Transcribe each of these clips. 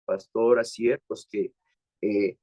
pastoras, siervos que eh,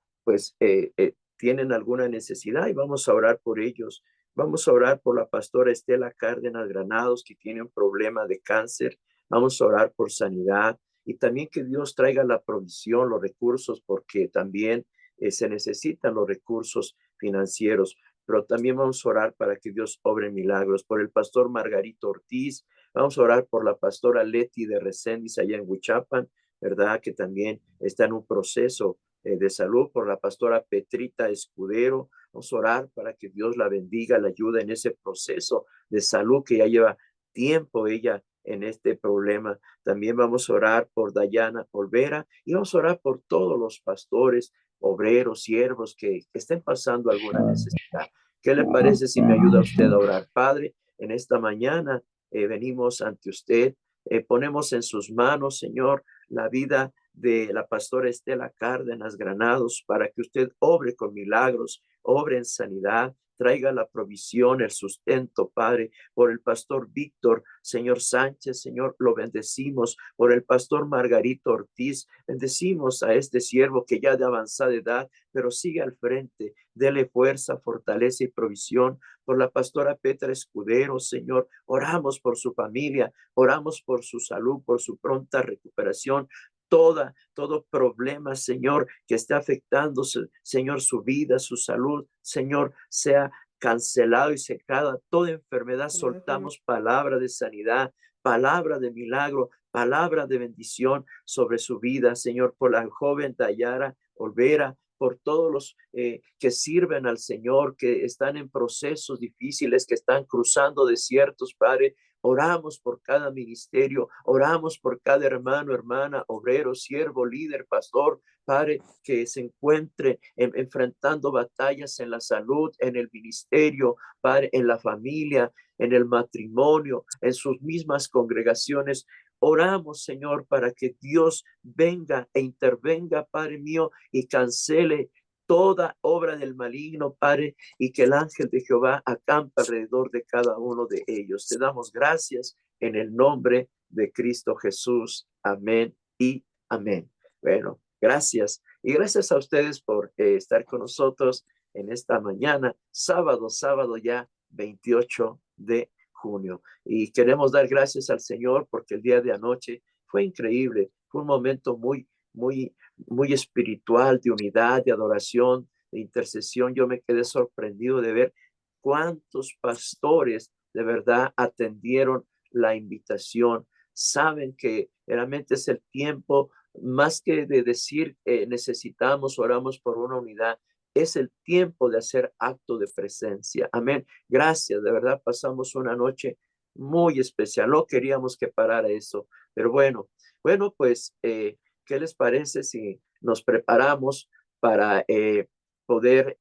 tienen alguna necesidad y vamos a orar por ellos. Vamos a orar por la pastora Estela Cárdenas Granados, que tiene un problema de cáncer. Vamos a orar por sanidad y también que Dios traiga la provisión, los recursos, porque también se necesitan los recursos financieros. Pero también vamos a orar para que Dios obre milagros. Por el pastor Margarito Ortiz, vamos a orar por la pastora Leti de Reséndiz allá en Huichapan, ¿verdad? Que también está en un proceso de salud. Por la pastora Petrita Escudero, vamos a orar para que Dios la bendiga, la ayude en ese proceso de salud que ya lleva tiempo ella en este problema. También vamos a orar por Dayana Olvera y vamos a orar por todos los pastores, obreros, siervos que estén pasando alguna necesidad. ¿Qué le parece si me ayuda usted a orar? Padre, en esta mañana venimos ante usted, ponemos en sus manos, Señor, la vida de la pastora Estela Cárdenas Granados para que usted obre con milagros, obre en sanidad, traiga la provisión, el sustento, Padre, por el pastor Víctor, Señor Sánchez, Señor, lo bendecimos, por el pastor Margarito Ortiz, bendecimos a este siervo que ya de avanzada edad, pero sigue al frente, dele fuerza, fortaleza y provisión, por la pastora Petra Escudero, Señor, oramos por su familia, oramos por su salud, por su pronta recuperación, todo problema, Señor, que esté afectando, Señor, su vida, su salud, Señor, sea cancelado y secada. Toda enfermedad Ujú. soltamos palabra de sanidad, palabra de milagro, palabra de bendición sobre su vida, Señor, por la joven Dayara Olvera, por todos los que sirven al Señor, que están en procesos difíciles, que están cruzando desiertos, Padre. Oramos por cada ministerio, oramos por cada hermano, hermana, obrero, siervo, líder, pastor, Padre, que se encuentre enfrentando batallas en la salud, en el ministerio, Padre, en la familia, en el matrimonio, en sus mismas congregaciones. Oramos, Señor, para que Dios venga e intervenga, Padre mío, y cancele toda obra del maligno, Padre, y que el ángel de Jehová acampe alrededor de cada uno de ellos. Te damos gracias en el nombre de Cristo Jesús. Amén y amén. Bueno, gracias. Y gracias a ustedes por estar con nosotros en esta mañana, sábado ya 28 de junio. Y queremos dar gracias al Señor porque el día de anoche fue increíble. Fue un momento muy espiritual, de unidad, de adoración, de intercesión. Yo me quedé sorprendido de ver cuántos pastores de verdad atendieron la invitación. Saben que realmente es el tiempo, más que de decir necesitamos, oramos por una unidad, es el tiempo de hacer acto de presencia. Amén. Gracias, de verdad pasamos una noche muy especial. No queríamos que parara eso, pero bueno, pues ¿qué les parece si nos preparamos para poder,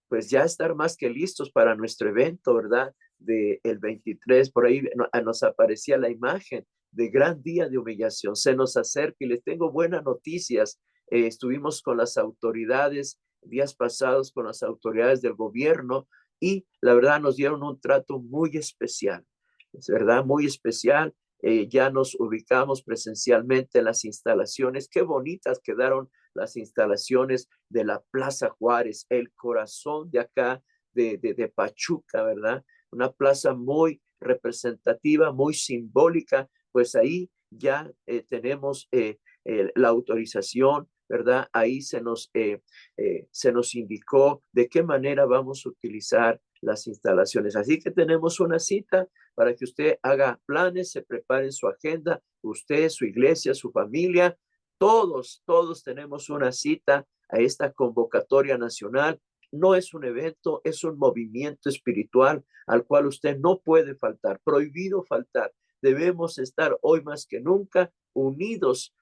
pues ya estar más que listos para nuestro evento, ¿verdad? De el 23, por ahí nos aparecía la imagen de gran día de humillación. Se nos acerca y les tengo buenas noticias. Estuvimos con las autoridades días pasados, con las autoridades del gobierno y la verdad nos dieron un trato muy especial, es verdad, muy especial. Ya nos ubicamos presencialmente en las instalaciones. Qué bonitas quedaron las instalaciones de la Plaza Juárez, el corazón de acá, de Pachuca, ¿verdad? Una plaza muy representativa, muy simbólica, pues ahí ya tenemos la autorización, ¿verdad? Ahí se nos indicó de qué manera vamos a utilizar las instalaciones. Así que tenemos una cita para que usted haga planes, se prepare en su agenda, usted, su iglesia, su familia, todos tenemos una cita a esta convocatoria nacional. No es un evento, es un movimiento espiritual al cual usted no puede faltar, prohibido faltar. Debemos estar hoy más que nunca unidos,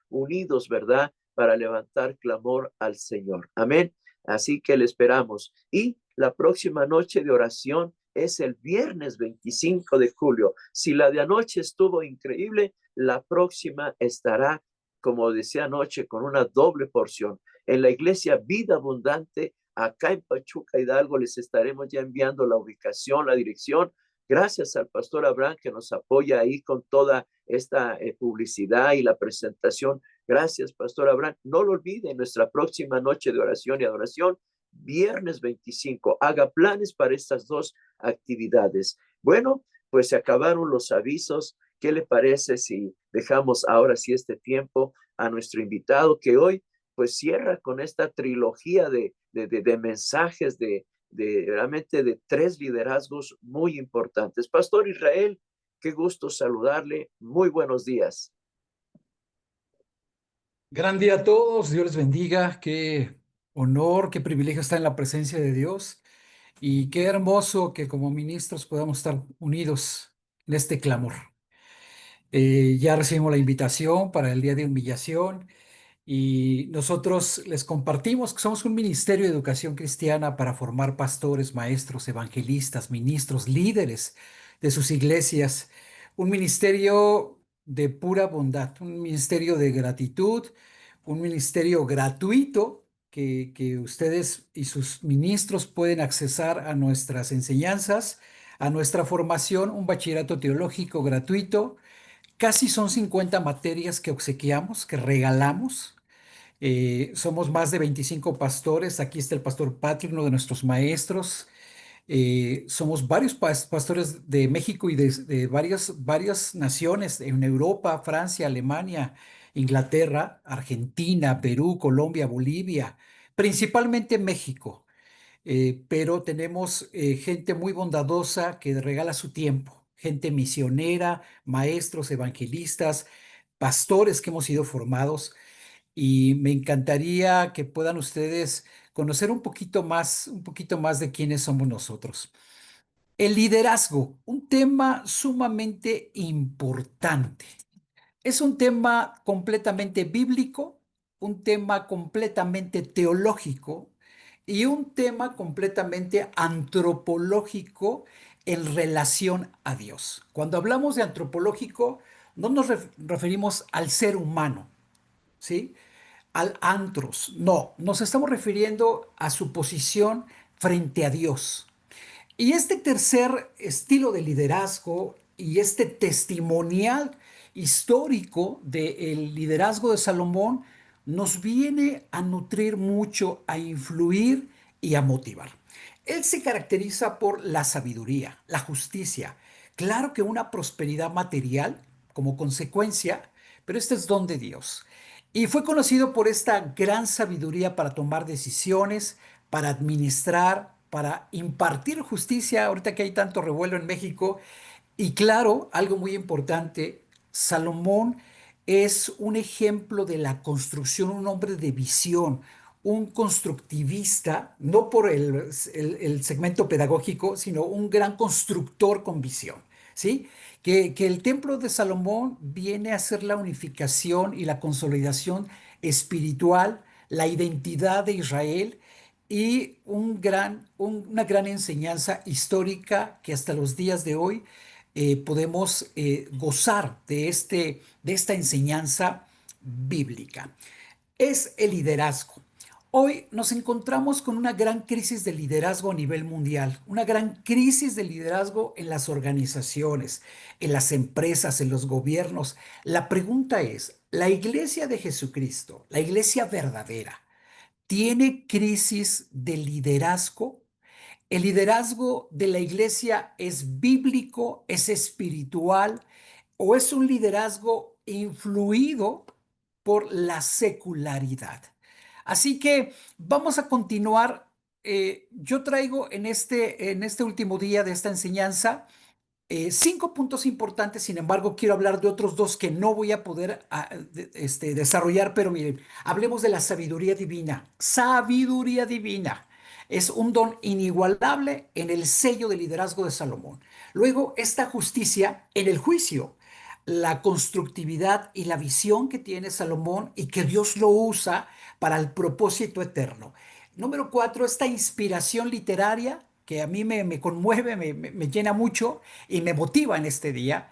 ¿verdad? Para levantar clamor al Señor. Amén. Así que le esperamos. Y la próxima noche de oración es el viernes 25 de julio. Si la de anoche estuvo increíble, la próxima estará, como decía anoche, con una doble porción. En la iglesia Vida Abundante, acá en Pachuca Hidalgo, les estaremos ya enviando la ubicación, la dirección. Gracias al pastor Abraham que nos apoya ahí con toda esta publicidad y la presentación. Gracias, Pastor Abraham. No lo olvide, nuestra próxima noche de oración y adoración, viernes 25. Haga planes para estas dos actividades. Bueno, pues se acabaron los avisos. ¿Qué le parece si dejamos ahora sí este tiempo a nuestro invitado que hoy pues cierra con esta trilogía de mensajes de realmente de tres liderazgos muy importantes? Pastor Israel, qué gusto saludarle. Muy buenos días. Gran día a todos, Dios les bendiga, qué honor, qué privilegio estar en la presencia de Dios y qué hermoso que como ministros podamos estar unidos en este clamor. Ya recibimos la invitación para el día de humillación y nosotros les compartimos que somos un ministerio de educación cristiana para formar pastores, maestros, evangelistas, ministros, líderes de sus iglesias. Un ministerio de pura bondad, un ministerio de gratitud, un ministerio gratuito que ustedes y sus ministros pueden accesar a nuestras enseñanzas, a nuestra formación, un bachillerato teológico gratuito. Casi son 50 materias que obsequiamos, que regalamos. Somos más de 25 pastores. Aquí está el pastor Patrick, uno de nuestros maestros. Somos varios pastores de México y de varias naciones en Europa, Francia, Alemania, Inglaterra, Argentina, Perú, Colombia, Bolivia, principalmente México. Pero tenemos gente muy bondadosa que regala su tiempo, gente misionera, maestros, evangelistas, pastores que hemos sido formados y me encantaría que puedan ustedes conocer un poquito más de quiénes somos nosotros. El liderazgo, un tema sumamente importante. Es un tema completamente bíblico, un tema completamente teológico y un tema completamente antropológico en relación a Dios. Cuando hablamos de antropológico, no nos referimos al ser humano, ¿sí? Al antros. No, nos estamos refiriendo a su posición frente a Dios. Y este tercer estilo de liderazgo y este testimonial histórico del liderazgo de Salomón nos viene a nutrir mucho, a influir y a motivar. Él se caracteriza por la sabiduría, la justicia, claro que una prosperidad material como consecuencia, pero este es don de Dios. Y fue conocido por esta gran sabiduría para tomar decisiones, para administrar, para impartir justicia, ahorita que hay tanto revuelo en México. Y claro, algo muy importante, Salomón es un ejemplo de la construcción, un hombre de visión, un constructivista, no por el segmento pedagógico, sino un gran constructor con visión, ¿sí? Que el templo de Salomón viene a ser la unificación y la consolidación espiritual, la identidad de Israel y una gran enseñanza histórica que hasta los días de hoy podemos gozar de esta enseñanza bíblica. Es el liderazgo. Hoy nos encontramos con una gran crisis de liderazgo a nivel mundial, una gran crisis de liderazgo en las organizaciones, en las empresas, en los gobiernos. La pregunta es, ¿la iglesia de Jesucristo, la iglesia verdadera, tiene crisis de liderazgo? ¿El liderazgo de la iglesia es bíblico, es espiritual o es un liderazgo influido por la secularidad? Así que vamos a continuar. Yo traigo en este último día de esta enseñanza 5 puntos importantes. Sin embargo, quiero hablar de otros dos que no voy a poder desarrollar, pero miren, hablemos de la sabiduría divina. Sabiduría divina. Es un don inigualable en el sello de liderazgo de Salomón. Luego, esta justicia en el juicio, la constructividad y la visión que tiene Salomón y que Dios lo usa para el propósito eterno. Número 4, esta inspiración literaria que a mí me conmueve, me llena mucho y me motiva en este día,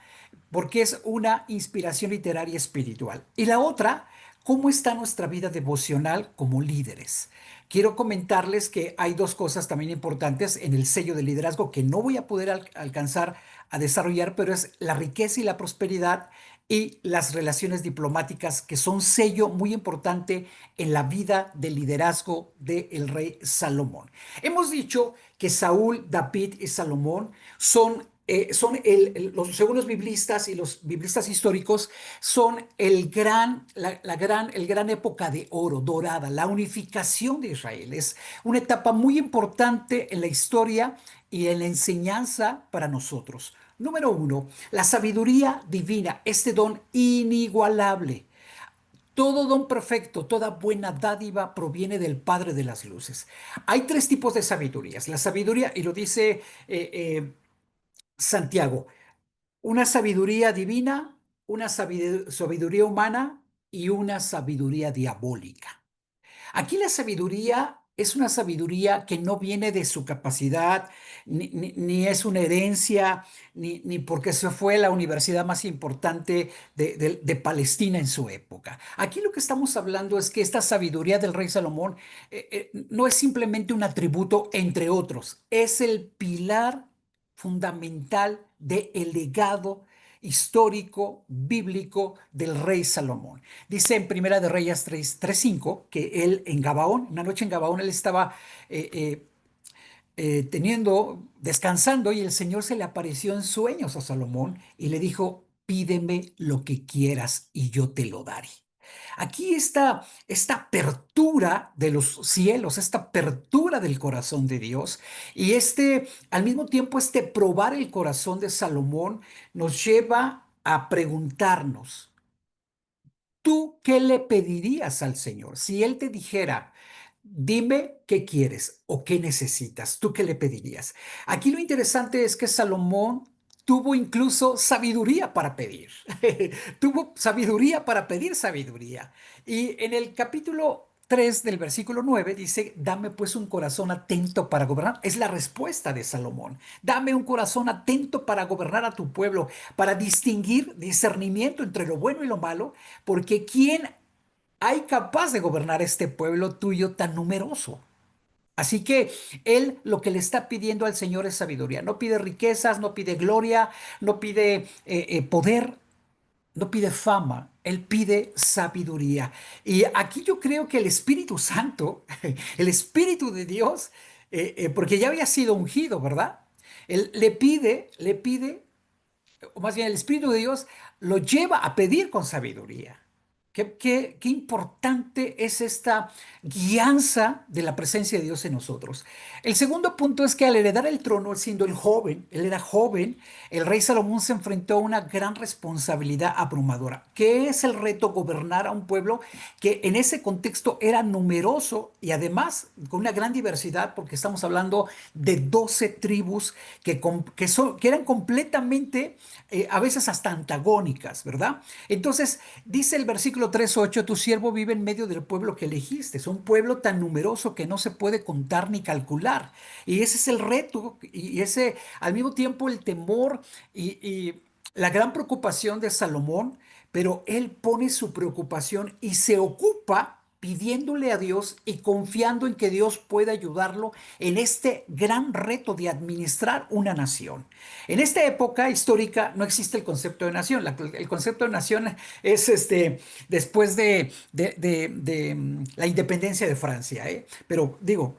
porque es una inspiración literaria espiritual. Y la otra, ¿cómo está nuestra vida devocional como líderes? Quiero comentarles que hay dos cosas también importantes en el sello de liderazgo que no voy a poder alcanzar a desarrollar, pero es la riqueza y la prosperidad y las relaciones diplomáticas, que son sello muy importante en la vida de liderazgo del rey Salomón. Hemos dicho que Saúl, David y Salomón según los biblistas y los biblistas históricos, son el gran época de oro, dorada, la unificación de Israel. Es una etapa muy importante en la historia y en la enseñanza para nosotros. Número uno, la sabiduría divina, este don inigualable. Todo don perfecto, toda buena dádiva proviene del Padre de las Luces. Hay tres tipos de sabidurías. La sabiduría, y lo dice Santiago, una sabiduría divina, una sabiduría humana y una sabiduría diabólica. Aquí la sabiduría es una sabiduría que no viene de su capacidad, ni es una herencia, ni porque se fue a la universidad más importante de Palestina en su época. Aquí lo que estamos hablando es que esta sabiduría del rey Salomón no es simplemente un atributo entre otros, es el pilar fundamental del legado histórico, bíblico del rey Salomón. Dice en Primera de Reyes 3:5 que él en Gabaón, una noche en Gabaón, él estaba descansando y el Señor se le apareció en sueños a Salomón y le dijo, pídeme lo que quieras y yo te lo daré. Aquí está esta apertura de los cielos, esta apertura del corazón de Dios y al mismo tiempo, probar el corazón de Salomón nos lleva a preguntarnos, ¿tú qué le pedirías al Señor? Si Él te dijera, dime qué quieres o qué necesitas, ¿tú qué le pedirías? Aquí lo interesante es que Salomón tuvo incluso sabiduría para pedir. Tuvo sabiduría para pedir sabiduría. Y en el capítulo 3 del versículo 9 dice, dame pues un corazón atento para gobernar. Es la respuesta de Salomón. Dame un corazón atento para gobernar a tu pueblo, para distinguir discernimiento entre lo bueno y lo malo, porque ¿quién hay capaz de gobernar este pueblo tuyo tan numeroso? Así que él lo que le está pidiendo al Señor es sabiduría. No pide riquezas, no pide gloria, no pide poder, no pide fama. Él pide sabiduría. Y aquí yo creo que el Espíritu Santo, el Espíritu de Dios, porque ya había sido ungido, ¿verdad? Él le pide, o más bien el Espíritu de Dios lo lleva a pedir con sabiduría. Qué importante es esta guianza de la presencia de Dios en nosotros. El segundo punto es que al heredar el trono, siendo él era joven, el rey Salomón se enfrentó a una gran responsabilidad abrumadora. ¿Qué es el reto? Gobernar a un pueblo que en ese contexto era numeroso y además con una gran diversidad, porque estamos hablando de 12 tribus que eran completamente, a veces hasta antagónicas, ¿verdad? Entonces, dice el versículo 3:8, tu siervo vive en medio del pueblo que elegiste. Es un pueblo tan numeroso que no se puede contar ni calcular. Y ese es el reto y ese, al mismo tiempo, el temor y la gran preocupación de Salomón, pero él pone su preocupación y se ocupa pidiéndole a Dios y confiando en que Dios puede ayudarlo en este gran reto de administrar una nación. En esta época histórica no existe el concepto de nación. El concepto de nación es después de la independencia de Francia, ¿eh? Pero digo,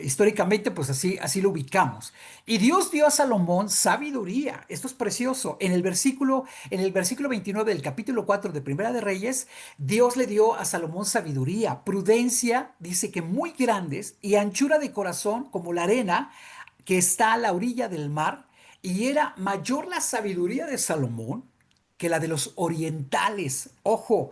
históricamente, pues así lo ubicamos. Y Dios dio a Salomón sabiduría. Esto es precioso. En el versículo 29 del capítulo 4 de Primera de Reyes, Dios le dio a Salomón sabiduría, prudencia, dice que muy grandes, y anchura de corazón como la arena que está a la orilla del mar. Y era mayor la sabiduría de Salomón que la de los orientales. Ojo,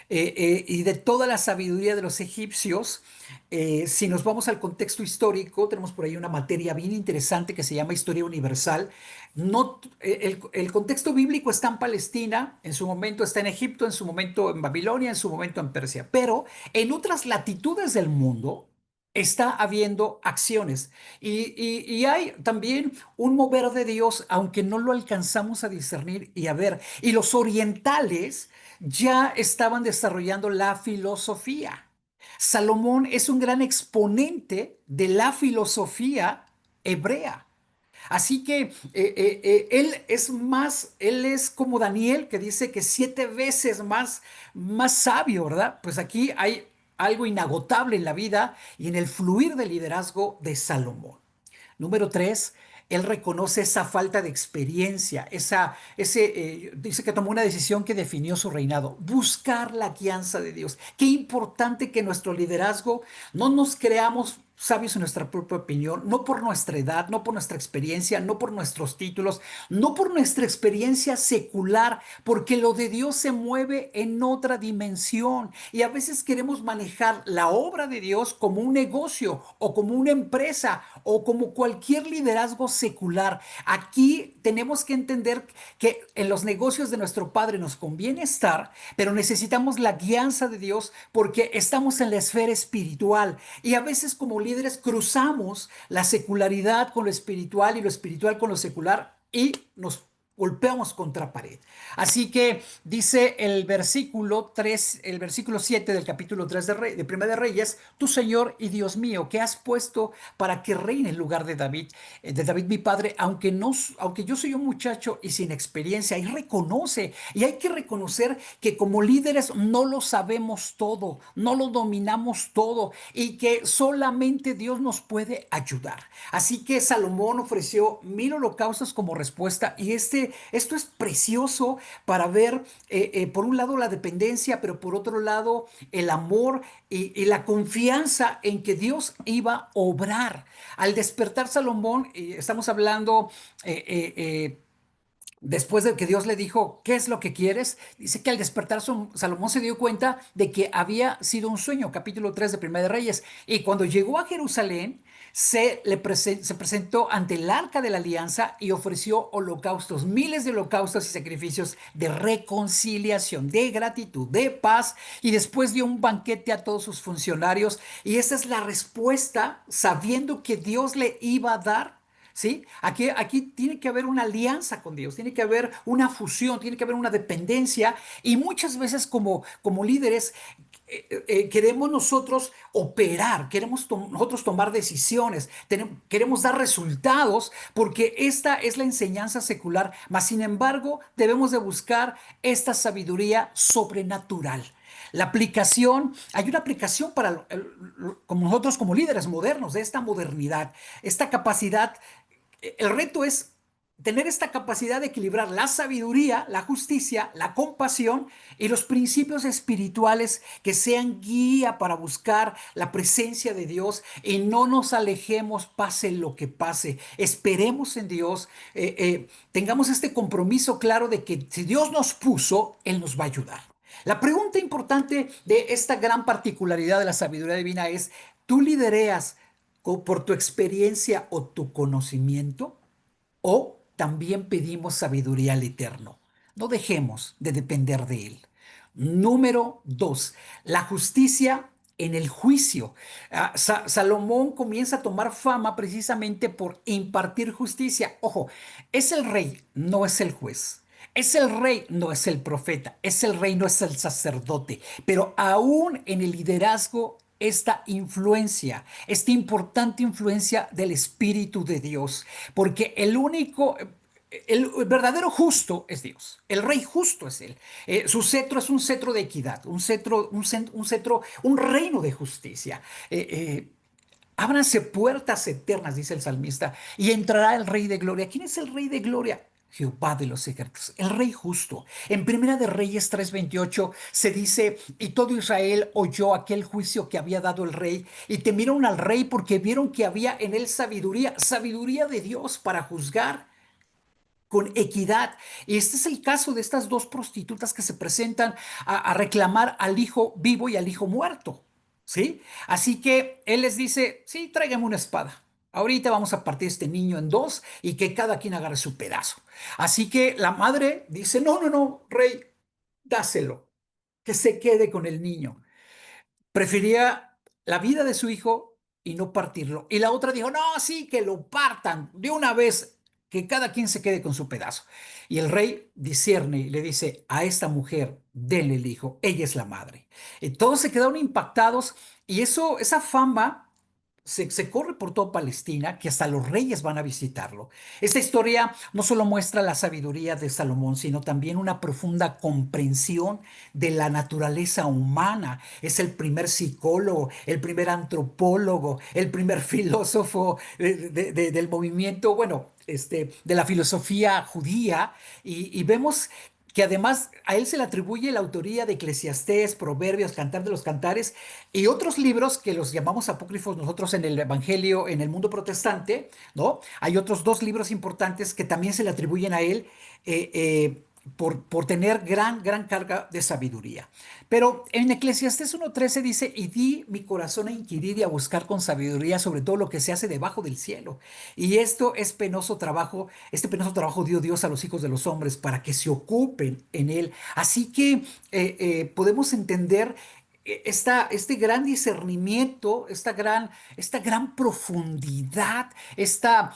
y de toda la sabiduría de los egipcios. Si nos vamos al contexto histórico, tenemos por ahí una materia bien interesante que se llama Historia Universal. No, el contexto bíblico está en Palestina, en su momento está en Egipto, en su momento en Babilonia, en su momento en Persia, pero en otras latitudes del mundo está habiendo acciones y hay también un mover de Dios, aunque no lo alcanzamos a discernir y a ver. Y los orientales ya estaban desarrollando la filosofía. Salomón es un gran exponente de la filosofía hebrea. Así que él es como Daniel, que dice que 7 veces más sabio, ¿verdad? Pues aquí hay algo inagotable en la vida y en el fluir del liderazgo de Salomón. Número 3, él reconoce esa falta de experiencia, dice que tomó una decisión que definió su reinado, buscar la guianza de Dios. Qué importante que nuestro liderazgo no nos creamos sabios en nuestra propia opinión, no por nuestra edad, no por nuestra experiencia, no por nuestros títulos, no por nuestra experiencia secular, porque lo de Dios se mueve en otra dimensión y a veces queremos manejar la obra de Dios como un negocio o como una empresa o como cualquier liderazgo secular. Aquí tenemos que entender que en los negocios de nuestro Padre nos conviene estar, pero necesitamos la guianza de Dios porque estamos en la esfera espiritual y a veces como líderes cruzamos la secularidad con lo espiritual y lo espiritual con lo secular y nos golpeamos contra pared. Así que dice el versículo 3, el versículo 7 del capítulo 3 de Primera de Reyes, tu Señor y Dios mío, que has puesto para que reine en lugar de David mi padre, aunque yo soy un muchacho y sin experiencia, y reconoce, y hay que reconocer que como líderes no lo sabemos todo, no lo dominamos todo, y que solamente Dios nos puede ayudar. Así que Salomón ofreció 1000 holocaustos como respuesta, y esto es precioso para ver, por un lado, la dependencia, pero por otro lado, el amor y la confianza en que Dios iba a obrar. Al despertar Salomón, estamos hablando, después de que Dios le dijo, ¿qué es lo que quieres? Dice que al despertar Salomón se dio cuenta de que había sido un sueño, capítulo 3 de Primera de Reyes. Y cuando llegó a Jerusalén, se presentó ante el arca de la alianza y ofreció holocaustos, miles de holocaustos y sacrificios de reconciliación, de gratitud, de paz. Y después dio un banquete a todos sus funcionarios. Y esa es la respuesta, sabiendo que Dios le iba a dar. ¿Sí? Aquí tiene que haber una alianza con Dios, tiene que haber una fusión, tiene que haber una dependencia y muchas veces como líderes queremos nosotros operar, queremos nosotros tomar decisiones, queremos dar resultados porque esta es la enseñanza secular, mas sin embargo debemos de buscar esta sabiduría sobrenatural. La aplicación, hay una aplicación para como nosotros como líderes modernos de esta modernidad, esta capacidad. El reto es tener esta capacidad de equilibrar la sabiduría, la justicia, la compasión y los principios espirituales que sean guía para buscar la presencia de Dios y no nos alejemos pase lo que pase. Esperemos en Dios, tengamos este compromiso claro de que si Dios nos puso, Él nos va a ayudar. La pregunta importante de esta gran particularidad de la sabiduría divina es, ¿tú lidereas por tu experiencia o tu conocimiento? ¿O también pedimos sabiduría al Eterno? No dejemos de depender de Él. Número 2, la justicia en el juicio. Salomón comienza a tomar fama precisamente por impartir justicia. Ojo, es el rey, no es el juez. Es el rey, no es el profeta. Es el rey, no es el sacerdote. Pero aún en el liderazgo, esta influencia, esta importante influencia del Espíritu de Dios, porque el verdadero justo es Dios, el rey justo es Él. Su cetro es un cetro de equidad, un reino de justicia. Ábranse puertas eternas, dice el salmista, y entrará el Rey de Gloria. ¿Quién es el Rey de Gloria? Jehová de los ejércitos, el Rey justo. En Primera de Reyes 3:28 se dice, y todo Israel oyó aquel juicio que había dado el rey, y temieron al rey porque vieron que había en él sabiduría, sabiduría de Dios para juzgar con equidad. Y este es el caso de estas dos prostitutas que se presentan a reclamar al hijo vivo y al hijo muerto. ¿Sí? Así que él les dice, sí, tráigame una espada. Ahorita vamos a partir este niño en dos y que cada quien agarre su pedazo. Así que la madre dice, no, no, no, rey, dáselo, que se quede con el niño. Prefería la vida de su hijo y no partirlo. Y la otra dijo, no, sí, que lo partan de una vez, que cada quien se quede con su pedazo. Y el rey discierne y le dice, a esta mujer, denle el hijo, ella es la madre. Y todos se quedaron impactados y esa fama se corre por toda Palestina, que hasta los reyes van a visitarlo. Esta historia no solo muestra la sabiduría de Salomón, sino también una profunda comprensión de la naturaleza humana. Es el primer psicólogo, el primer antropólogo, el primer filósofo del movimiento, bueno, de la filosofía judía, y vemos que además a él se le atribuye la autoría de Eclesiastés, Proverbios, Cantar de los Cantares y otros libros que los llamamos apócrifos nosotros en el Evangelio, en el mundo protestante, ¿no? Hay otros dos libros importantes que también se le atribuyen a él eh, eh, por tener gran carga de sabiduría. Pero en Eclesiastés 1:13 dice, y di mi corazón a inquirir y a buscar con sabiduría sobre todo lo que se hace debajo del cielo. Y esto es penoso trabajo, este penoso trabajo dio Dios a los hijos de los hombres para que se ocupen en él. Así que podemos entender este gran discernimiento, esta gran profundidad, esta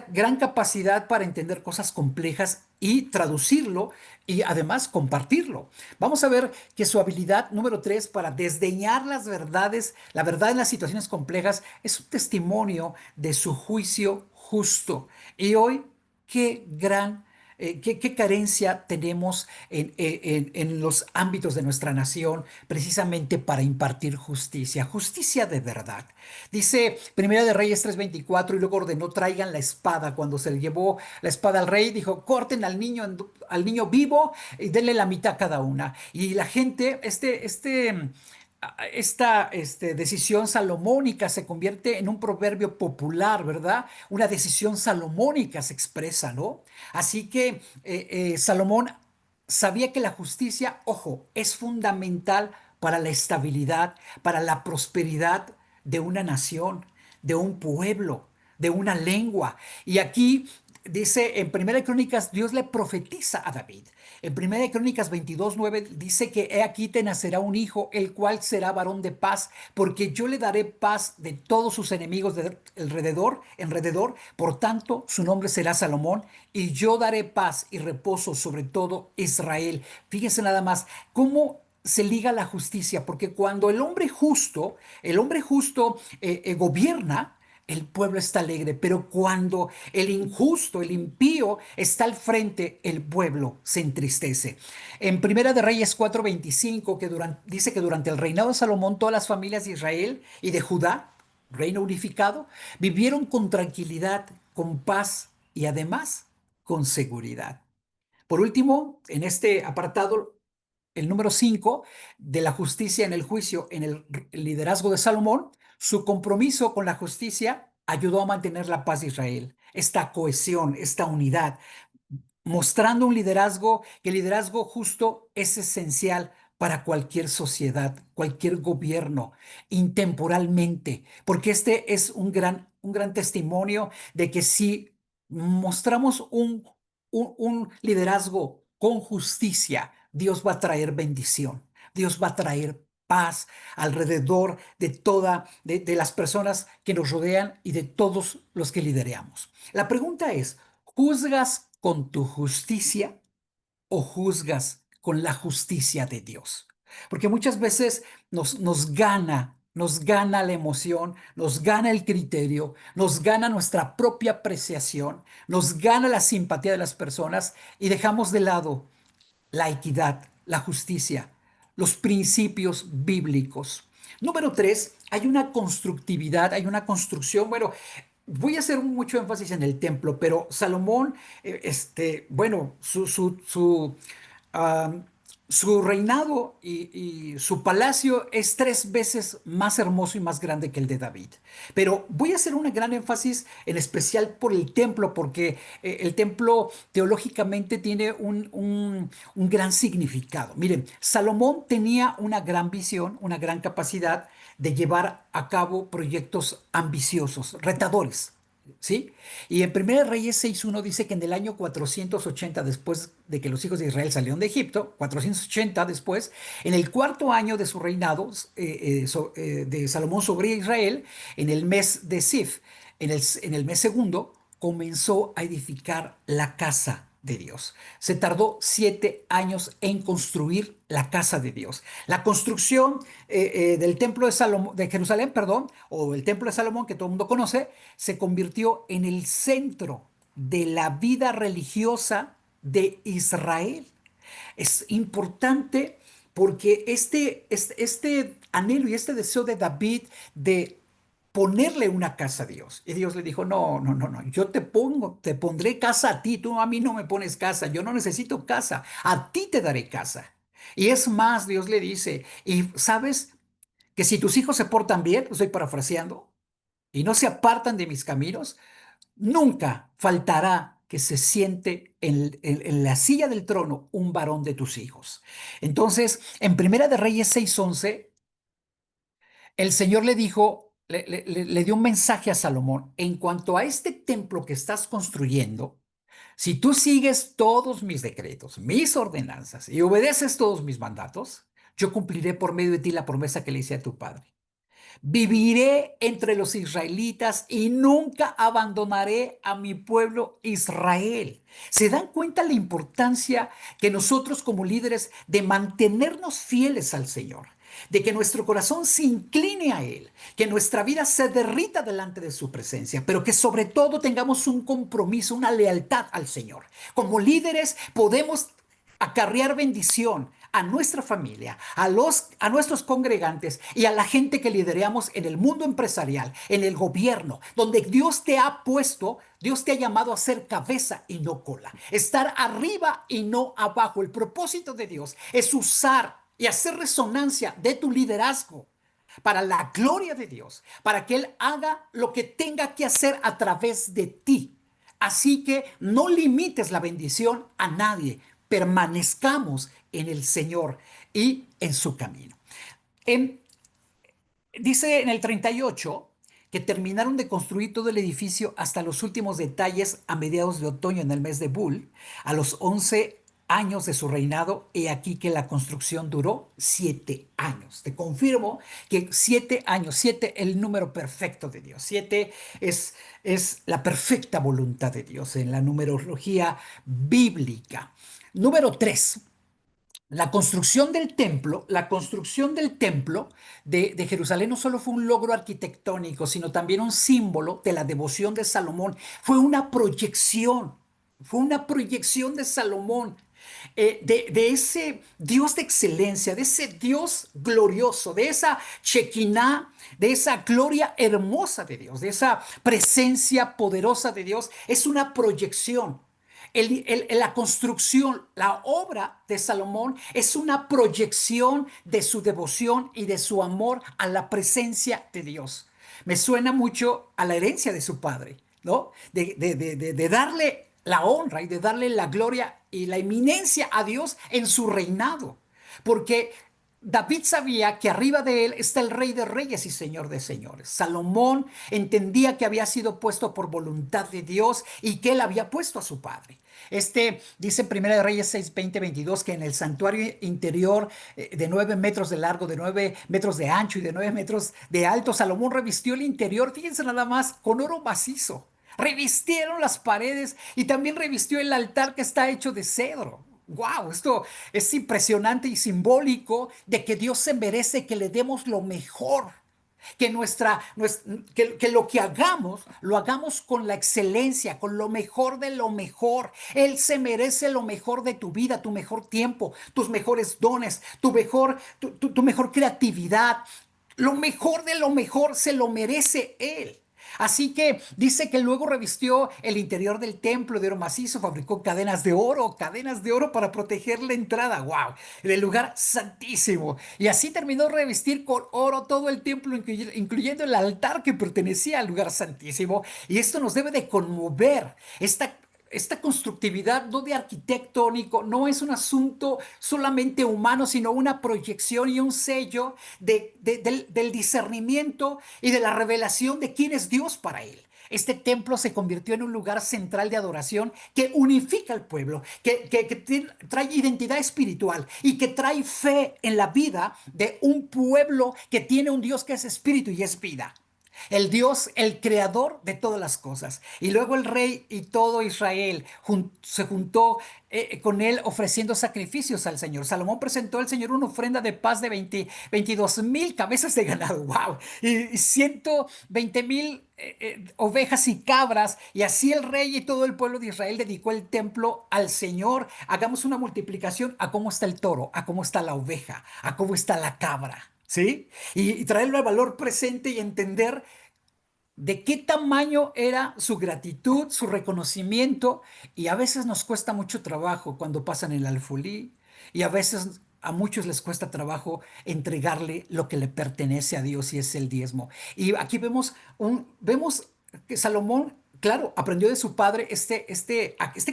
gran capacidad para entender cosas complejas y traducirlo y además compartirlo. Vamos a ver que su habilidad número 3 para desdeñar las verdades, la verdad en las situaciones complejas, es un testimonio de su juicio justo. Y hoy, qué carencia tenemos en los ámbitos de nuestra nación precisamente para impartir justicia, justicia de verdad. Dice Primera de Reyes 3:24 y luego ordenó traigan la espada. Cuando se le llevó la espada al rey, dijo corten al niño vivo y denle la mitad a cada una. Y la gente, esta decisión salomónica se convierte en un proverbio popular, ¿verdad? Una decisión salomónica se expresa, ¿no? Así que Salomón sabía que la justicia, ojo, es fundamental para la estabilidad, para la prosperidad de una nación, de un pueblo, de una lengua. Y aquí dice en Primera de Crónicas, Dios le profetiza a David. En Primera de Crónicas 22:9 dice que he aquí te nacerá un hijo, el cual será varón de paz, porque yo le daré paz de todos sus enemigos alrededor, por tanto su nombre será Salomón, y yo daré paz y reposo sobre todo Israel. Fíjense nada más cómo se liga la justicia, porque cuando el hombre justo gobierna, el pueblo está alegre, pero cuando el injusto, el impío está al frente, el pueblo se entristece. En Primera de Reyes 4:25, dice que durante el reinado de Salomón, todas las familias de Israel y de Judá, reino unificado, vivieron con tranquilidad, con paz y además con seguridad. Por último, en este apartado, el número 5 de la justicia en el juicio, en el liderazgo de Salomón, su compromiso con la justicia ayudó a mantener la paz de Israel, esta cohesión, esta unidad, mostrando que el liderazgo justo es esencial para cualquier sociedad, cualquier gobierno, intemporalmente, porque este es un gran testimonio de que si mostramos un liderazgo con justicia, Dios va a traer bendición, Dios va a traer paz alrededor de las personas que nos rodean y de todos los que lideramos. La pregunta es, ¿juzgas con tu justicia o juzgas con la justicia de Dios? Porque muchas veces nos gana la emoción, nos gana el criterio, nos gana nuestra propia apreciación, nos gana la simpatía de las personas y dejamos de lado la equidad, la justicia, los principios bíblicos. Número 3, hay una constructividad, hay una construcción. Bueno, voy a hacer mucho énfasis en el templo, pero Salomón, bueno, ah, su reinado y su palacio es 3 veces más hermoso y más grande que el de David. Pero voy a hacer un gran énfasis en especial por el templo, porque el templo teológicamente tiene un gran significado. Miren, Salomón tenía una gran visión, una gran capacidad de llevar a cabo proyectos ambiciosos, retadores. ¿Sí? Y en 1 Reyes 6:1 dice que en el año 480 después de que los hijos de Israel salieron de Egipto, 480 después, en el cuarto año de su reinado de Salomón sobre Israel, en el mes de Sif, en el mes segundo, comenzó a edificar la casa de Dios. Se tardó 7 años en construir la casa de Dios. La construcción del templo de Salomón, de Jerusalén, perdón, o el templo de Salomón que todo el mundo conoce, se convirtió en el centro de la vida religiosa de Israel. Es importante porque este anhelo y este deseo de David de ponerle una casa a Dios. Y Dios le dijo, no, no, no, no, yo te pondré casa a ti, tú a mí no me pones casa, yo no necesito casa, a ti te daré casa. Y es más, Dios le dice, y sabes que si tus hijos se portan bien, lo estoy parafraseando, y no se apartan de mis caminos, nunca faltará que se siente en la silla del trono un varón de tus hijos. Entonces, en Primera de Reyes 6:11, el Señor le dijo, le dio un mensaje a Salomón, en cuanto a este templo que estás construyendo, si tú sigues todos mis decretos, mis ordenanzas y obedeces todos mis mandatos, yo cumpliré por medio de ti la promesa que le hice a tu padre. Viviré entre los israelitas y nunca abandonaré a mi pueblo Israel. ¿Se dan cuenta la importancia que nosotros como líderes de mantenernos fieles al Señor? De que nuestro corazón se incline a Él, que nuestra vida se derrita delante de su presencia, pero que sobre todo tengamos un compromiso, una lealtad al Señor. Como líderes podemos acarrear bendición a nuestra familia, a nuestros congregantes y a la gente que lideramos en el mundo empresarial, en el gobierno, donde Dios te ha puesto, Dios te ha llamado a ser cabeza y no cola, estar arriba y no abajo. El propósito de Dios es usar y hacer resonancia de tu liderazgo para la gloria de Dios, para que Él haga lo que tenga que hacer a través de ti. Así que no limites la bendición a nadie, permanezcamos en el Señor y en su camino. En, dice en el 38 que terminaron de construir todo el edificio hasta los últimos detalles a mediados de otoño en el mes de Bul, a los 11 años de su reinado. He aquí que la construcción duró 7 años. Te confirmo que 7 años, 7 el número perfecto de Dios. 7 es la perfecta voluntad de Dios en la numerología bíblica. Número 3. La construcción del templo de Jerusalén no solo fue un logro arquitectónico, sino también un símbolo de la devoción de Salomón. Fue una proyección de Salomón, de ese Dios de excelencia, de ese Dios glorioso, de esa Shekinah, de esa gloria hermosa de Dios, de esa presencia poderosa de Dios. Es una proyección. La construcción, la obra de Salomón es una proyección de su devoción y de su amor a la presencia de Dios. Me suena mucho a la herencia de su padre, ¿no? De darle la honra y de darle la gloria y la eminencia a Dios en su reinado. Porque David sabía que arriba de él está el Rey de Reyes y Señor de Señores. Salomón entendía que había sido puesto por voluntad de Dios y que él había puesto a su padre. Dice en Primera de Reyes 6, 20, 22 que en el santuario interior de 9 metros de largo, de 9 metros de ancho y de 9 metros de alto, Salomón revistió el interior, fíjense nada más, con oro macizo. Revistieron las paredes y también revistió el altar que está hecho de cedro. Wow, esto es impresionante y simbólico de que Dios se merece que le demos lo mejor, que lo que hagamos, lo hagamos con la excelencia, con lo mejor de lo mejor. Él se merece lo mejor de tu vida, tu mejor tiempo, tus mejores dones, tu mejor creatividad. Lo mejor de lo mejor se lo merece Él. Así que dice que luego revistió el interior del templo de oro macizo, fabricó cadenas de oro para proteger la entrada, wow, del lugar santísimo. Y así terminó de revestir con oro todo el templo, incluyendo el altar que pertenecía al lugar santísimo. Y esto nos debe de conmover. Esta constructividad no de arquitectónico no es un asunto solamente humano, sino una proyección y un sello del discernimiento y de la revelación de quién es Dios para él. Este templo se convirtió en un lugar central de adoración que unifica al pueblo, que trae identidad espiritual y que trae fe en la vida de un pueblo que tiene un Dios que es espíritu y es vida. el Dios, el creador de todas las cosas. Y luego el rey y todo Israel se juntó con él ofreciendo sacrificios al Señor. Salomón presentó al Señor una ofrenda de paz de 22,000 cabezas de ganado, wow, y 120,000 ovejas y cabras. Y así el rey y todo el pueblo de Israel dedicó el templo al Señor. Hagamos una multiplicación a cómo está el toro, a cómo está la oveja, a cómo está la cabra. ¿Sí? Y traerlo al valor presente y entender de qué tamaño era su gratitud, su reconocimiento, y a veces nos cuesta mucho trabajo cuando pasan el alfolí, y a veces a muchos les cuesta trabajo entregarle lo que le pertenece a Dios y es el diezmo. Y aquí vemos que Salomón, claro, aprendió de su padre este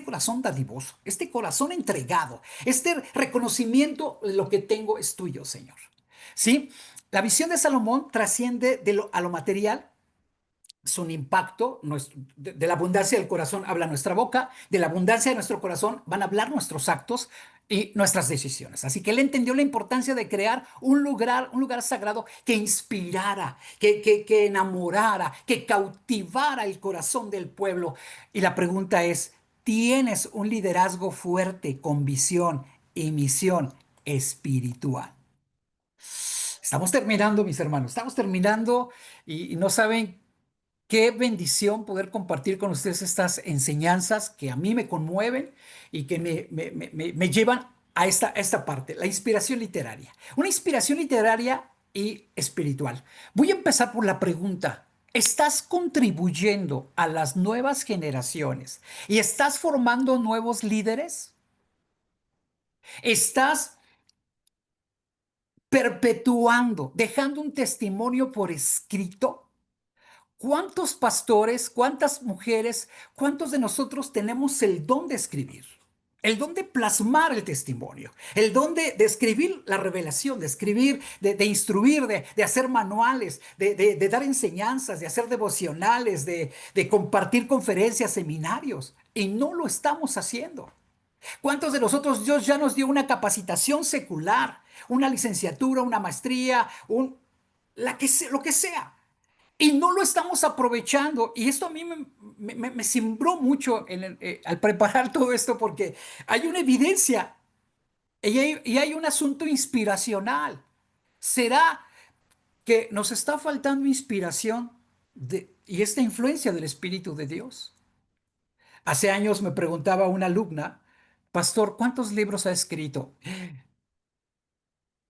corazón dadivoso, este corazón entregado, este reconocimiento de lo que tengo es tuyo, Señor. ¿Sí? La visión de Salomón trasciende a lo material. Es un impacto, de la abundancia del corazón habla nuestra boca, de la abundancia de nuestro corazón van a hablar nuestros actos y nuestras decisiones. Así que él entendió la importancia de crear un lugar sagrado que inspirara, que enamorara, que cautivara el corazón del pueblo. Y la pregunta es, ¿tienes un liderazgo fuerte con visión y misión espiritual? Estamos terminando, mis hermanos, estamos terminando y no saben qué bendición poder compartir con ustedes estas enseñanzas que a mí me conmueven y que me llevan a esta parte, la inspiración literaria. Una inspiración literaria y espiritual. Voy a empezar por la pregunta. ¿Estás contribuyendo a las nuevas generaciones y estás formando nuevos líderes? ¿Estás perpetuando, dejando un testimonio por escrito? ¿Cuántos pastores, cuántas mujeres, cuántos de nosotros tenemos el don de escribir? El don de plasmar el testimonio, el don de escribir la revelación, de escribir, de instruir, de hacer manuales, de dar enseñanzas, de hacer devocionales, de compartir conferencias, seminarios. Y no lo estamos haciendo. ¿Cuántos de nosotros Dios ya nos dio una capacitación secular, una licenciatura, una maestría, lo que sea? Y no lo estamos aprovechando. Y esto a mí me cimbró mucho al preparar todo esto porque hay una evidencia y hay un asunto inspiracional. ¿Será que nos está faltando inspiración y esta influencia del Espíritu de Dios? Hace años me preguntaba una alumna, Pastor, ¿cuántos libros ha escrito?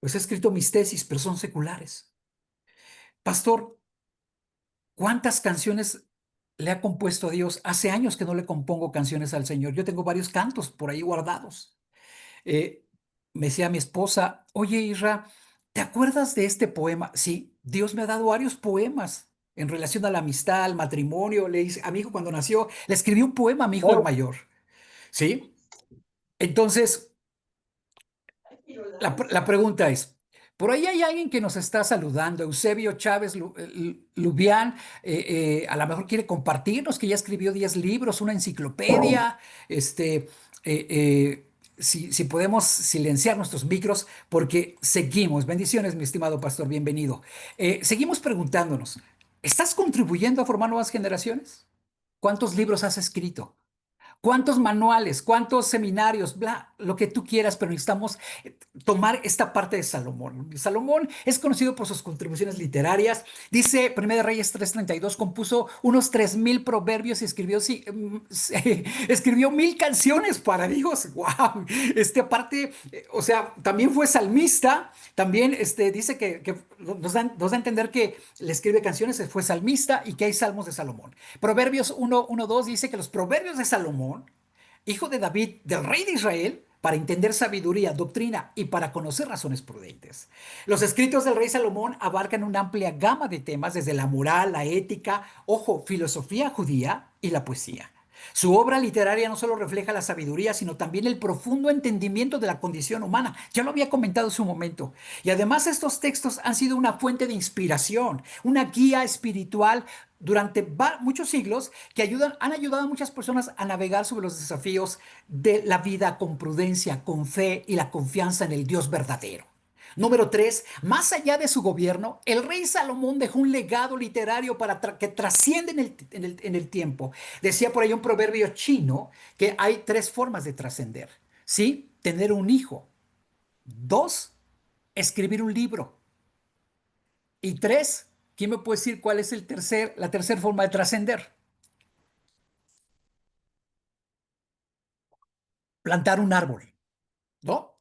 Pues he escrito mis tesis, pero son seculares. Pastor, ¿cuántas canciones le ha compuesto a Dios? Hace años que no le compongo canciones al Señor. Yo tengo varios cantos por ahí guardados. Eh, Me decía mi esposa, oye Isra, ¿te acuerdas de este poema? Sí, Dios me ha dado varios poemas en relación a la amistad, al matrimonio. Le hice, a mi hijo cuando nació, le escribí un poema a mi hijo el mayor. ¿Sí? Entonces, la pregunta es, por ahí hay alguien que nos está saludando, Eusebio Chávez Lubián, a lo mejor quiere compartirnos que ya escribió 10 libros, una enciclopedia, si podemos silenciar nuestros micros, porque seguimos. Bendiciones, mi estimado pastor, bienvenido. Seguimos preguntándonos, ¿estás contribuyendo a formar nuevas generaciones? ¿Cuántos libros has escrito? ¿Cuántos manuales, cuántos seminarios, bla, lo que tú quieras, pero necesitamos tomar esta parte de Salomón? Salomón es conocido por sus contribuciones literarias. Dice, Primera de Reyes 3:32, compuso unos 3,000 proverbios y escribió, sí, escribió 1,000 canciones para Dios. ¡Wow! Aparte, o sea, también fue salmista. También dice que nos da a entender que le escribe canciones, fue salmista y que hay salmos de Salomón. Proverbios 1:2 dice que los proverbios de Salomón, hijo de David, del rey de Israel, para entender sabiduría, doctrina y para conocer razones prudentes. Los escritos del rey Salomón abarcan una amplia gama de temas, desde la moral, la ética, ojo, filosofía judía y la poesía. Su obra literaria no solo refleja la sabiduría, sino también el profundo entendimiento de la condición humana. Ya lo había comentado en su momento. Y además estos textos han sido una fuente de inspiración, una guía espiritual durante muchos siglos que han ayudado a muchas personas a navegar sobre los desafíos de la vida con prudencia, con fe y la confianza en el Dios verdadero. Número tres, más allá de su gobierno, el rey Salomón dejó un legado literario para que trasciende en el tiempo. Decía por ahí un proverbio chino que hay tres formas de trascender. ¿Sí? Tener un hijo. Dos, escribir un libro. Y tres, ¿quién me puede decir cuál es la tercera forma de trascender? Plantar un árbol, ¿no?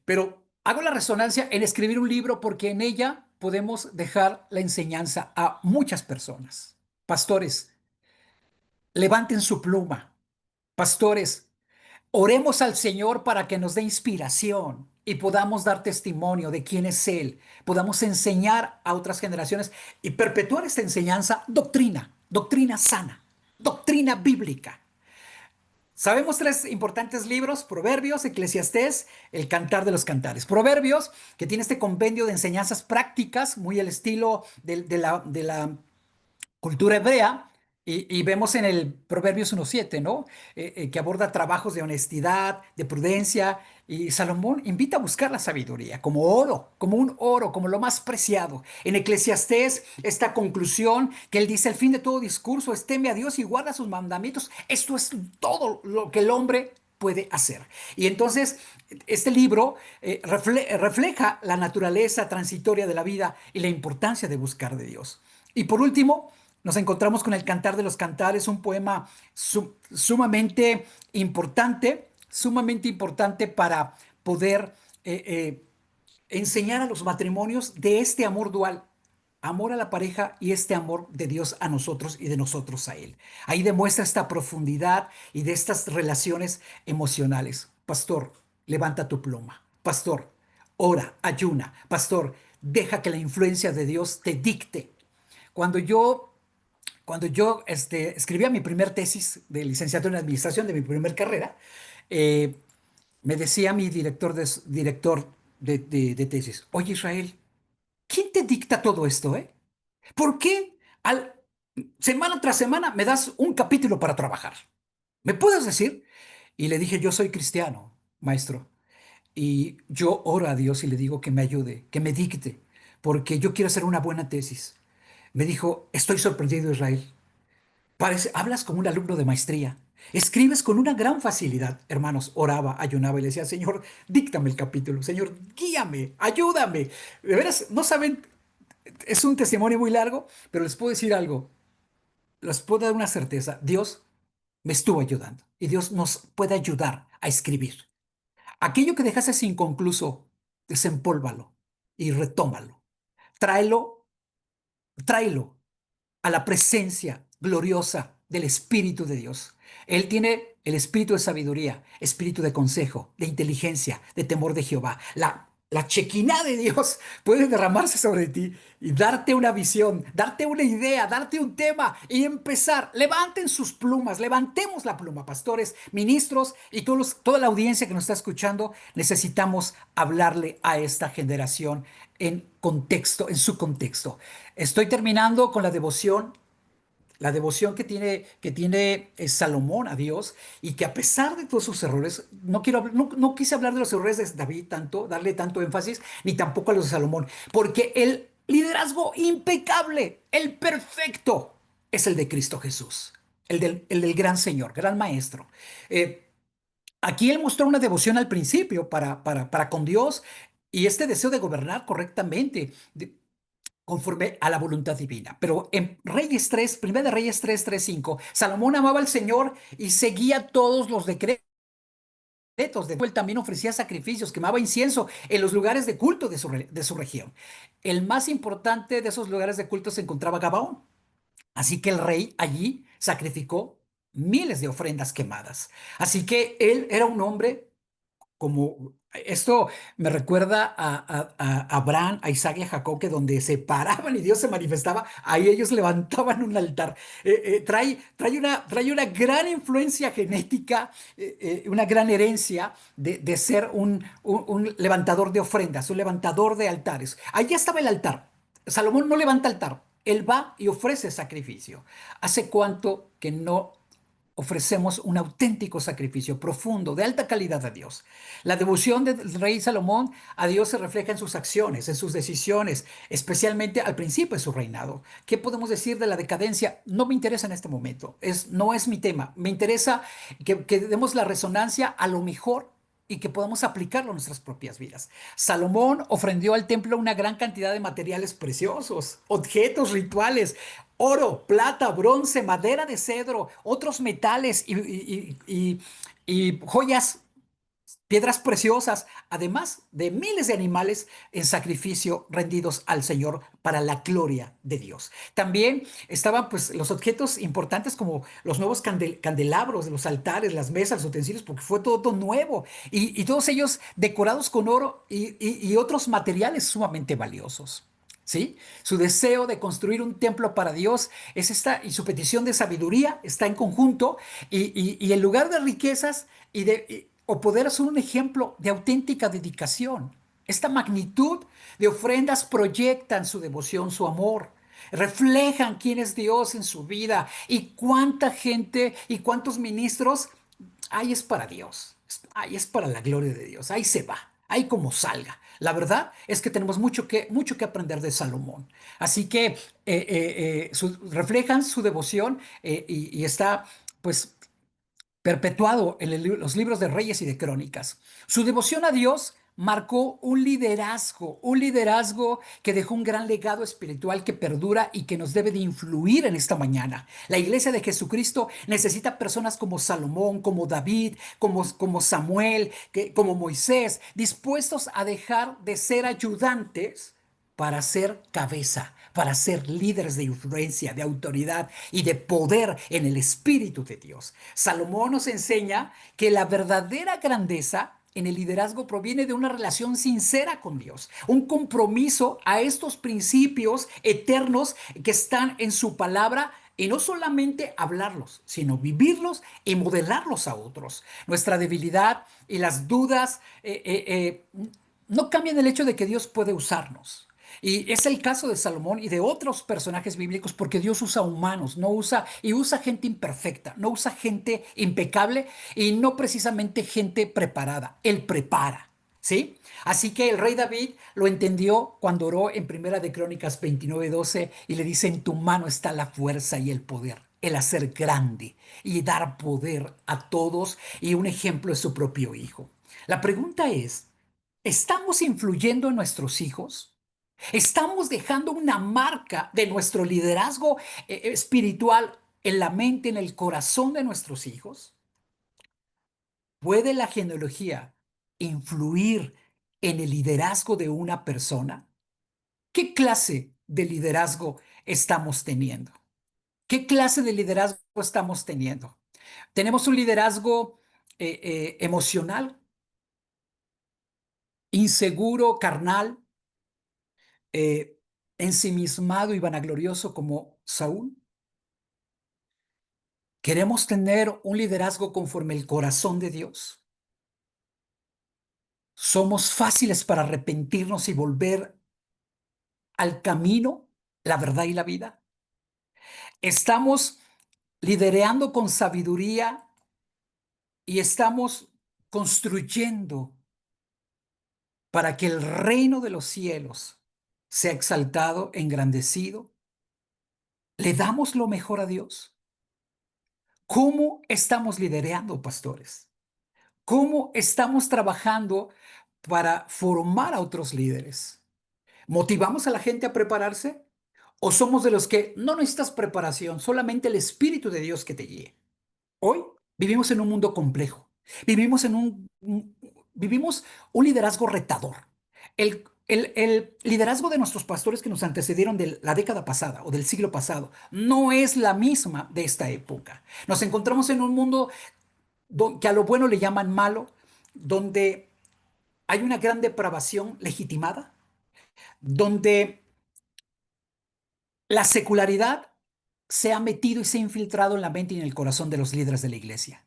Pero hago la resonancia en escribir un libro porque en ella podemos dejar la enseñanza a muchas personas. Pastores, levanten su pluma. Pastores, oremos al Señor para que nos dé inspiración y podamos dar testimonio de quién es Él, podamos enseñar a otras generaciones y perpetuar esta enseñanza, doctrina sana, doctrina bíblica. Sabemos tres importantes libros: Proverbios, Eclesiastés, el Cantar de los Cantares. Proverbios, que tiene este compendio de enseñanzas prácticas, muy al estilo de la cultura hebrea, y vemos en el Proverbios 1:7, ¿no? Que aborda trabajos de honestidad, de prudencia, y Salomón invita a buscar la sabiduría como oro, como un oro, como lo más preciado. En Eclesiastés, esta conclusión que él dice: el fin de todo discurso es teme a Dios y guarda sus mandamientos. Esto es todo lo que el hombre puede hacer. Y entonces, este libro refleja la naturaleza transitoria de la vida y la importancia de buscar de Dios. Y por último, nos encontramos con el Cantar de los Cantares, un poema sumamente importante para poder enseñar a los matrimonios de este amor dual, amor a la pareja y este amor de Dios a nosotros y de nosotros a Él. Ahí demuestra esta profundidad y de estas relaciones emocionales. Pastor, levanta tu pluma. Pastor, ora, ayuna. Pastor, deja que la influencia de Dios te dicte. Cuando yo escribía mi primer tesis de licenciatura en administración de mi primer carrera, eh, me decía mi director de tesis: oye, Israel, ¿quién te dicta todo esto, eh? ¿Por qué semana tras semana me das un capítulo para trabajar? ¿Me puedes decir? Y le dije: yo soy cristiano, maestro, y yo oro a Dios y le digo que me ayude, que me dicte, porque yo quiero hacer una buena tesis. Me dijo: estoy sorprendido, Israel. Hablas como un alumno de maestría. Escribes con una gran facilidad. Hermanos, oraba, ayunaba y le decía: Señor, díctame el capítulo. Señor, guíame, ayúdame. De veras, no saben, es un testimonio muy largo, pero les puedo decir algo. Les puedo dar una certeza. Dios me estuvo ayudando y Dios nos puede ayudar a escribir. Aquello que dejases inconcluso, desempólvalo y retómalo. Tráelo, tráelo a la presencia gloriosa del Espíritu de Dios. Él tiene el espíritu de sabiduría, espíritu de consejo, de inteligencia, de temor de Jehová. La chequina de Dios puede derramarse sobre ti y darte una visión, darte una idea, darte un tema y empezar. Levanten sus plumas, levantemos la pluma, pastores, ministros y toda la audiencia que nos está escuchando. Necesitamos hablarle a esta generación en contexto, en su contexto. Estoy terminando con la devoción que tiene Salomón a Dios, y que a pesar de todos sus errores, no quise hablar de los errores de David tanto, darle tanto énfasis, ni tampoco a los de Salomón, porque el liderazgo impecable, el perfecto, es el de Cristo Jesús, el del gran Señor, gran Maestro. Eh, Aquí él mostró una devoción al principio para con Dios y este deseo de gobernar correctamente, conforme a la voluntad divina. Pero en Reyes 3, 1 de Reyes 3, 3, 5, Salomón amaba al Señor y seguía todos los decretos. Él también ofrecía sacrificios, quemaba incienso en los lugares de culto de su región. El más importante de esos lugares de culto se encontraba Gabaón. Así que el rey allí sacrificó miles de ofrendas quemadas. Así que él era un hombre como esto me recuerda a Abraham, a Isaac y a Jacob, que donde se paraban y Dios se manifestaba, ahí ellos levantaban un altar. Trae una gran influencia genética, una gran herencia de ser un levantador de ofrendas, un levantador de altares. Allí estaba el altar. Salomón no levanta altar, él va y ofrece sacrificio. ¿Hace cuánto que no ofrecemos un auténtico sacrificio profundo, de alta calidad a Dios. La devoción del rey Salomón a Dios se refleja en sus acciones, en sus decisiones, especialmente al principio de su reinado. ¿Qué podemos decir de la decadencia? No me interesa en este momento, no es mi tema. Me interesa que demos la resonancia a lo mejor y que podamos aplicarlo a nuestras propias vidas. Salomón ofrendió al templo una gran cantidad de materiales preciosos, objetos rituales, oro, plata, bronce, madera de cedro, otros metales y joyas, piedras preciosas, además de miles de animales en sacrificio rendidos al Señor para la gloria de Dios. También estaban pues los objetos importantes como los nuevos candelabros de los altares, las mesas, los utensilios, porque fue todo nuevo y todos ellos decorados con oro y otros materiales sumamente valiosos. ¿Sí? Su deseo de construir un templo para Dios es esta, y su petición de sabiduría está en conjunto, y en lugar de riquezas o poder ser un ejemplo de auténtica dedicación. Esta magnitud de ofrendas proyectan su devoción, su amor, reflejan quién es Dios en su vida y cuánta gente y cuántos ministros ahí es para Dios, ahí es para la gloria de Dios, ahí se va, ahí como salga. La verdad es que tenemos mucho que aprender de Salomón. Así que reflejan su devoción, y está pues perpetuado en los libros de Reyes y de Crónicas. Su devoción a Dios marcó un liderazgo que dejó un gran legado espiritual que perdura y que nos debe de influir en esta mañana. La iglesia de Jesucristo necesita personas como Salomón, como David, como Samuel, como Moisés, dispuestos a dejar de ser ayudantes para ser cabeza, para ser líderes de influencia, de autoridad y de poder en el Espíritu de Dios. Salomón nos enseña que la verdadera grandeza en el liderazgo proviene de una relación sincera con Dios, un compromiso a estos principios eternos que están en su palabra, y no solamente hablarlos, sino vivirlos y modelarlos a otros. Nuestra debilidad y las dudas no cambian el hecho de que Dios puede usarnos. Y es el caso de Salomón y de otros personajes bíblicos, porque Dios usa humanos, no usa y usa gente imperfecta, no usa gente impecable y no precisamente gente preparada. Él prepara, ¿sí? Así que el rey David lo entendió cuando oró en Primera de Crónicas 29:12 y le dice: en tu mano está la fuerza y el poder, el hacer grande y dar poder a todos, y un ejemplo es su propio hijo. La pregunta es, ¿estamos influyendo en nuestros hijos? ¿Estamos dejando una marca de nuestro liderazgo espiritual en la mente, en el corazón de nuestros hijos? ¿Puede la genealogía influir en el liderazgo de una persona? ¿Qué clase de liderazgo estamos teniendo? ¿Qué clase de liderazgo estamos teniendo? ¿Tenemos un liderazgo emocional, inseguro, carnal, eh, ensimismado y vanaglorioso como Saúl? ¿Queremos tener un liderazgo conforme el corazón de Dios? ¿Somos fáciles para arrepentirnos y volver al camino, la verdad y la vida? ¿Estamos liderando con sabiduría y estamos construyendo para que el reino de los cielos sea exaltado, engrandecido? ¿Le damos lo mejor a Dios? ¿Cómo estamos liderando, pastores? ¿Cómo estamos trabajando para formar a otros líderes? ¿Motivamos a la gente a prepararse? ¿O somos de los que no necesitas preparación, solamente el Espíritu de Dios que te guíe? Hoy vivimos en un mundo complejo. Vivimos en vivimos un liderazgo retador. El liderazgo de nuestros pastores que nos antecedieron de la década pasada o del siglo pasado no es la misma de esta época. Nos encontramos en un mundo que a lo bueno le llaman malo, donde hay una gran depravación legitimada, donde la secularidad se ha metido y se ha infiltrado en la mente y en el corazón de los líderes de la iglesia.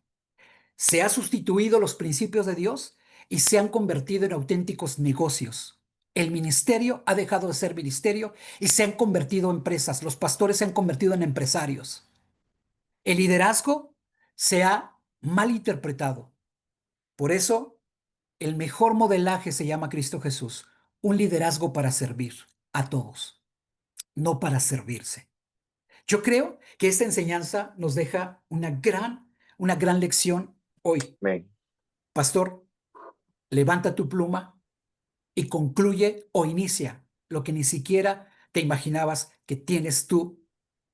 Se ha sustituido los principios de Dios y se han convertido en auténticos negocios. El ministerio ha dejado de ser ministerio y se han convertido en empresas. Los pastores se han convertido en empresarios. El liderazgo se ha malinterpretado. Por eso, el mejor modelaje se llama Cristo Jesús, un liderazgo para servir a todos, no para servirse. Yo creo que esta enseñanza nos deja una gran lección hoy. Amén. Pastor, levanta tu pluma y concluye o inicia lo que ni siquiera te imaginabas que tienes tú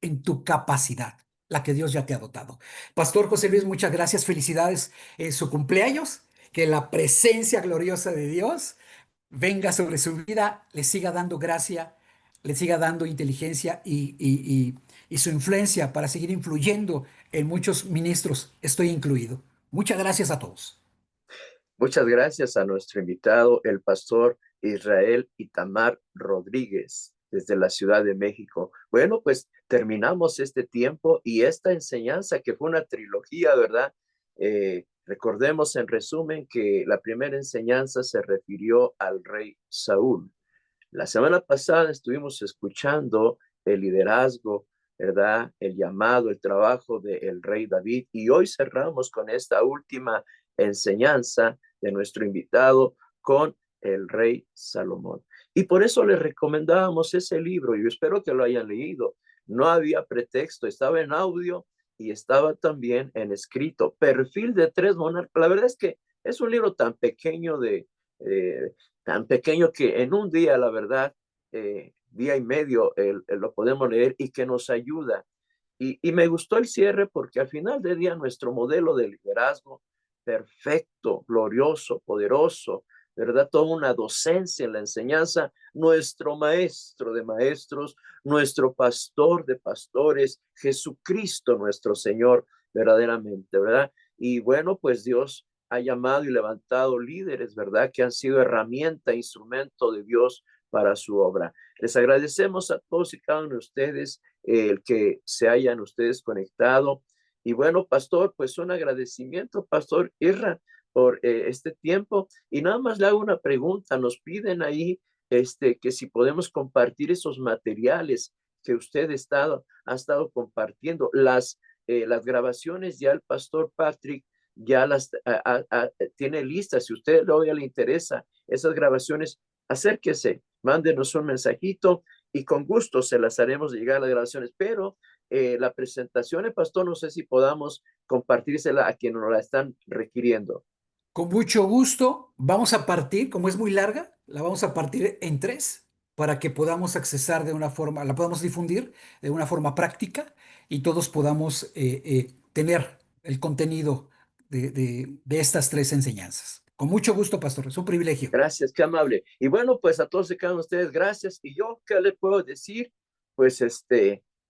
en tu capacidad, la que Dios ya te ha dotado. Pastor José Luis, muchas gracias, felicidades en su cumpleaños, que la presencia gloriosa de Dios venga sobre su vida, le siga dando gracia, le siga dando inteligencia y su influencia para seguir influyendo en muchos ministros, estoy incluido. Muchas gracias a todos. Muchas gracias a nuestro invitado, el pastor Israel Itamar Rodríguez, desde la Ciudad de México. Bueno, pues terminamos este tiempo y esta enseñanza que fue una trilogía, ¿verdad? Recordemos en resumen que la primera enseñanza se refirió al rey Saúl. La semana pasada estuvimos escuchando el liderazgo, ¿verdad? El llamado, el trabajo del rey David. Y hoy cerramos con esta última enseñanza de nuestro invitado con el rey Salomón. Y por eso les recomendábamos ese libro. Yo espero que lo hayan leído. No había pretexto, estaba en audio y estaba también en escrito. Perfil de tres monarcas. La verdad es que es un libro tan pequeño tan pequeño que en un día, la verdad, día y medio, lo podemos leer y que nos ayuda. Y me gustó el cierre porque al final del día nuestro modelo de liderazgo perfecto, glorioso, poderoso, ¿verdad? Toda una docencia en la enseñanza, nuestro maestro de maestros, nuestro pastor de pastores, Jesucristo nuestro Señor, verdaderamente, ¿verdad? Y bueno, pues Dios ha llamado y levantado líderes, ¿verdad? Que han sido herramienta, instrumento de Dios para su obra. Les agradecemos a todos y cada uno de ustedes el que se hayan ustedes conectado. Y bueno, pastor, pues un agradecimiento, pastor Irra, por este tiempo. Y nada más le hago una pregunta. Nos piden ahí que si podemos compartir esos materiales que usted ha estado compartiendo. Las grabaciones ya el pastor Patrick ya tiene listas. Si usted todavía le interesa esas grabaciones, acérquese, mándenos un mensajito y con gusto se las haremos llegar a las grabaciones. Pero la presentación, pastor, no sé si podamos compartírsela a quienes nos la están requiriendo. Con mucho gusto, vamos a partir, como es muy larga, la vamos a partir en tres para que podamos accesar de una forma, la podamos difundir de una forma práctica y todos podamos tener el contenido de estas tres enseñanzas. Con mucho gusto, pastor, es un privilegio. Gracias, qué amable. Y bueno, pues a todos y cada uno de ustedes, gracias. Y yo, ¿qué le puedo decir? Pues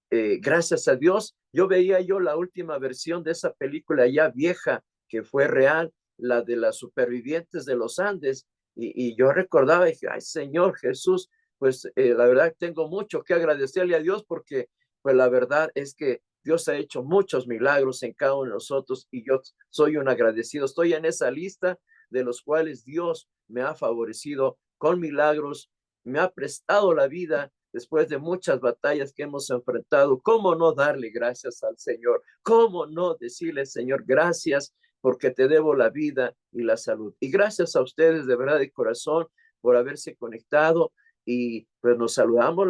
gracias a Dios, yo veía la última versión de esa película ya vieja, que fue real, la de las supervivientes de los Andes, y yo recordaba y dije, ay Señor Jesús, pues la verdad tengo mucho que agradecerle a Dios porque pues la verdad es que Dios ha hecho muchos milagros en cada uno de nosotros y yo soy un agradecido, estoy en esa lista de los cuales Dios me ha favorecido con milagros, me ha prestado la vida después de muchas batallas que hemos enfrentado. ¿Cómo no darle gracias al Señor? ¿Cómo no decirle, Señor, gracias porque te debo la vida y la salud? Y gracias a ustedes de verdad de corazón por haberse conectado y pues nos saludamos